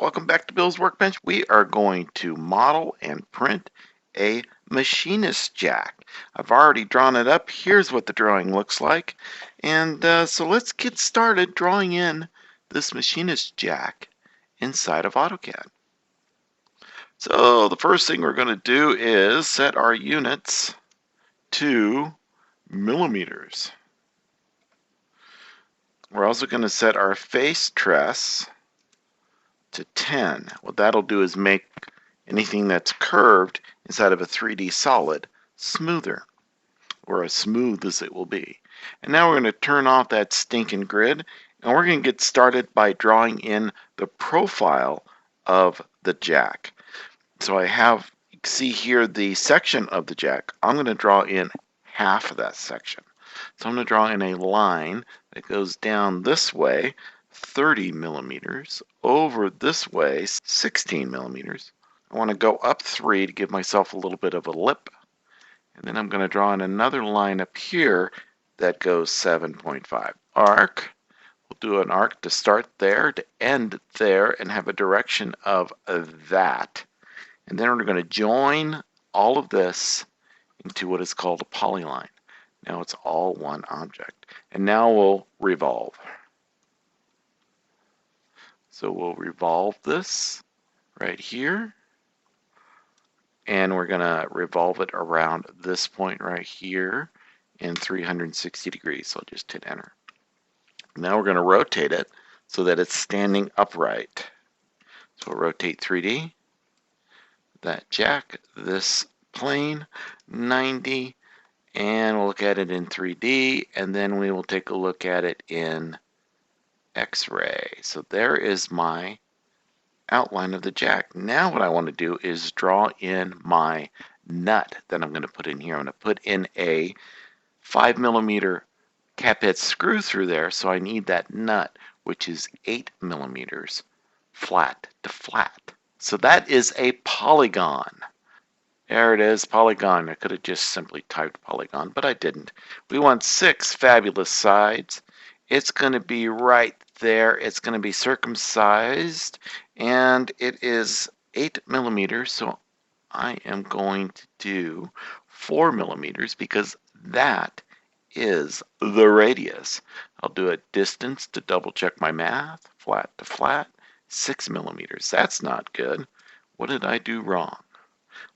Welcome back to Bill's Workbench. We are going to model and print a machinist jack. I've already drawn it up. Here's what the drawing looks like. And so let's get started drawing in this machinist jack inside of AutoCAD. So the first thing we're going to do is set our units to millimeters. We're also going to set our face tress to 10. What that'll do is make anything that's curved inside of a 3D solid smoother, or as smooth as it will be. And now we're going to turn off that stinking grid, and we're going to get started by drawing in the profile of the jack. So I have, you can see here the section of the jack. I'm going to draw in half of that section. So I'm going to draw in a line that goes down this way 30 millimeters, over this way 16 millimeters. I want to go up 3 to give myself a little bit of a lip. And then I'm going to draw in another line up here that goes 7.5. Arc. We'll do an arc to start there, to end there, and have a direction of that. And then we're going to join all of this into what is called a polyline. Now it's all one object. And now we'll revolve. So we'll revolve this right here. And we're going to revolve it around this point right here in 360 degrees. So I'll just hit enter. Now we're going to rotate it so that it's standing upright. So we'll rotate 3D. That jack, this plane, 90. And we'll look at it in 3D. And then we will take a look at it in X-ray. So there is my outline of the jack. Now what I want to do is draw in my nut that I'm going to put in here. I'm going to put in a 5 millimeter cap head screw through there, so I need that nut, which is 8 millimeters flat to flat. So that is a polygon. There it is, polygon. I could have just simply typed polygon, but I didn't. We want 6 fabulous sides. It's going to be right there. It's going to be circumcised, and it is 8 millimeters, so I am going to do 4 millimeters because that is the radius. I'll do a distance to double check my math, flat to flat, 6 millimeters. That's not good. What did I do wrong?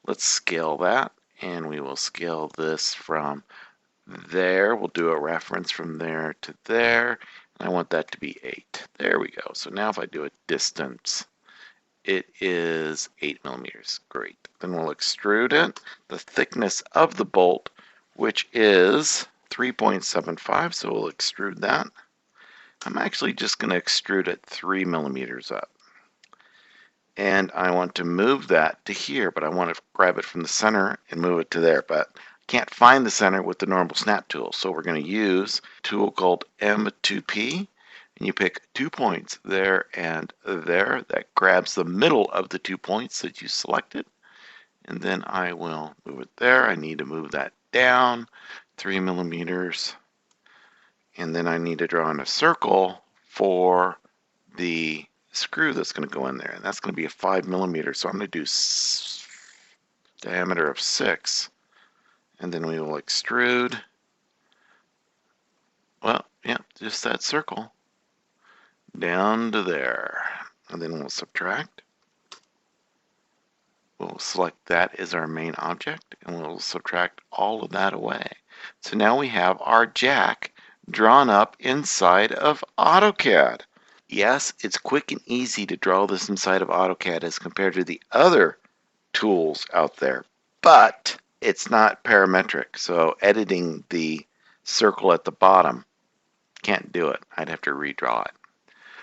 Let's scale that, and we will scale this from there. We'll do a reference from there to there. I want that to be 8. There we go. So now if I do a distance, it is 8 millimeters. Great. Then we'll extrude it. The thickness of the bolt, which is 3.75, so we'll extrude that. I'm actually just going to extrude it 3 millimeters up. And I want to move that to here, but I want to grab it from the center and move it to there. But can't find the center with the normal snap tool, so we're going to use a tool called M2P, and you pick 2 points there and there. That grabs the middle of the 2 points that you selected, and then I will move it there. I need to move that down 3 millimeters, and then I need to draw in a circle for the screw that's going to go in there, and that's going to be a 5 millimeter, so I'm going to do diameter of 6. And then we will extrude, well, yeah, just that circle down to there. And then we'll subtract. We'll select that as our main object, and we'll subtract all of that away. So now we have our jack drawn up inside of AutoCAD. Yes, it's quick and easy to draw this inside of AutoCAD as compared to the other tools out there, but it's not parametric, so editing the circle at the bottom, can't do it. I'd have to redraw it.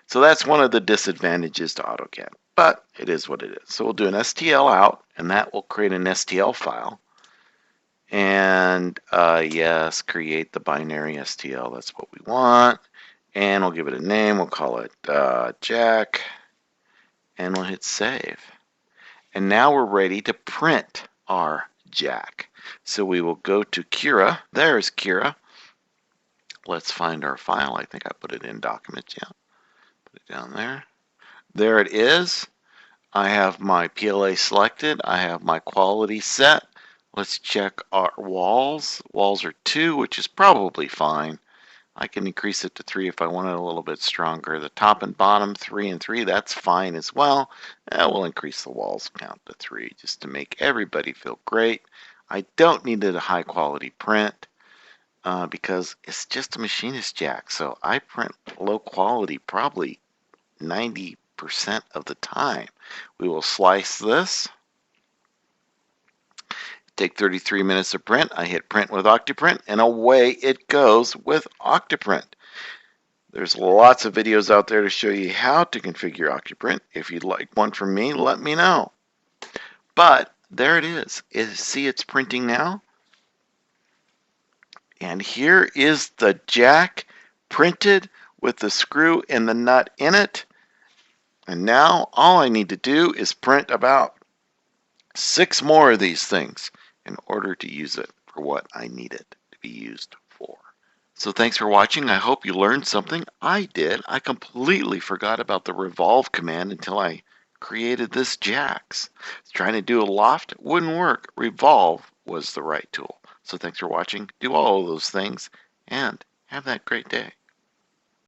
So that's one of the disadvantages to AutoCAD, but it is what it is. So we'll do an STL out, and that will create an STL file. And yes, create the binary STL. That's what we want. And we'll give it a name. We'll call it Jack, and we'll hit save. And now we're ready to print our jack. So we will go to Cura. There's Cura. Let's find our file. I think I put it in documents. Yeah, put it down there. There it is. I have my PLA selected. I have my quality set. Let's check our walls. Walls are 2, which is probably fine. I can increase it to 3 if I want it a little bit stronger. The top and bottom, 3 and 3, that's fine as well. We'll increase the walls count to 3 just to make everybody feel great. I don't need a high quality print because it's just a machinist jack. So I print low quality probably 90% of the time. We will slice this. Take 33 minutes to print. I hit print with Octoprint, and away it goes with Octoprint. There's lots of videos out there to show you how to configure Octoprint. If you'd like one from me, let me know. But there it is. See, it's printing now. And here is the jack printed with the screw and the nut in it. And now all I need to do is print about 6 more of these things in order to use it for what I need it to be used for. So thanks for watching. I hope you learned something. I did. I completely forgot about the revolve command until I created this jacks. Trying to do a loft, it wouldn't work. Revolve was the right tool. So thanks for watching. Do all of those things and have that great day.